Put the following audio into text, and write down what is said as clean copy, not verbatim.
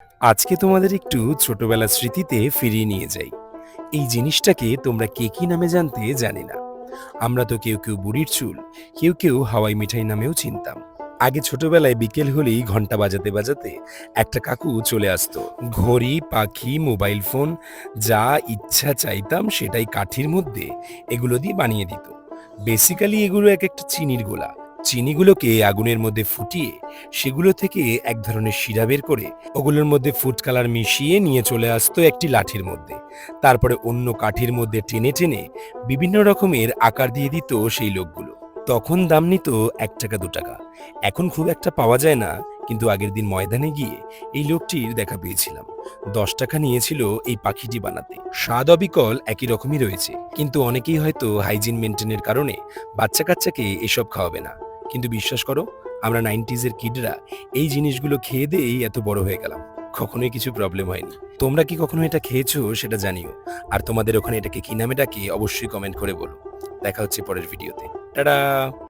আজকে তোমাদের একটু ছোটবেলার স্মৃতিতে ফিরিয়ে নিয়ে যাই। এই জিনিসটাকে তোমরা কে কি নামে জানতে জানি না। আমরা তো কেউ কেউ বুড়ির চুল, কেউ কেউ হাওয়াই মিঠাই নামেও চিনতাম। আগে ছোটবেলায় বিকেল হলেই ঘন্টা বাজাতে বাজাতে একটা কাকু চলে আসতো। ঘড়ি, পাখি, মোবাইল ফোন যা ইচ্ছা চাইতাম সেটাই কাঠির মধ্যে এগুলো দিয়ে বানিয়ে দিত। বেসিক্যালি এগুলো এক একটা চিনির গোলা। চিনিগুলোকে আগুনের মধ্যে ফুটিয়ে সেগুলো থেকে এক ধরনের শিরা বের করে ওগুলোর মধ্যে ফুড কালার মিশিয়ে নিয়ে চলে আসতো একটি লাঠির মধ্যে। তারপরে অন্য কাঠির মধ্যে টেনে টেনে বিভিন্ন রকমের আকার দিয়ে দিত সেই লোকগুলো। তখন দাম নিত ১ টাকা ২ টাকা। এখন খুব একটা পাওয়া যায় না, কিন্তু আগের দিন ময়দানে গিয়ে এই লোকটির দেখা পেয়েছিলাম। ১০ টাকা নিয়েছিল এই পাখিটি বানাতে। স্বাদ অবিকল একই রকমই রয়েছে, কিন্তু অনেকেই হয়তো হাইজিন মেনটেনের কারণে বাচ্চা কাচ্চাকে এসব খাওয়াবে না। কিন্তু বিশ্বাস করো, আমরা 90s-এর কিডরা এই জিনিসগুলো খেয়ে দিয়েই এত বড় হয়ে গেলাম। কখনোই কিছু প্রবলেম হয়নি। তোমরা কি কখনো এটা খেয়েছো সেটা জানিও। আর তোমাদের ওখানে এটাকে কি নামে ডাকে অবশ্যই কমেন্ট করে বলো। দেখা হচ্ছে পরের ভিডিওতে। টাটা।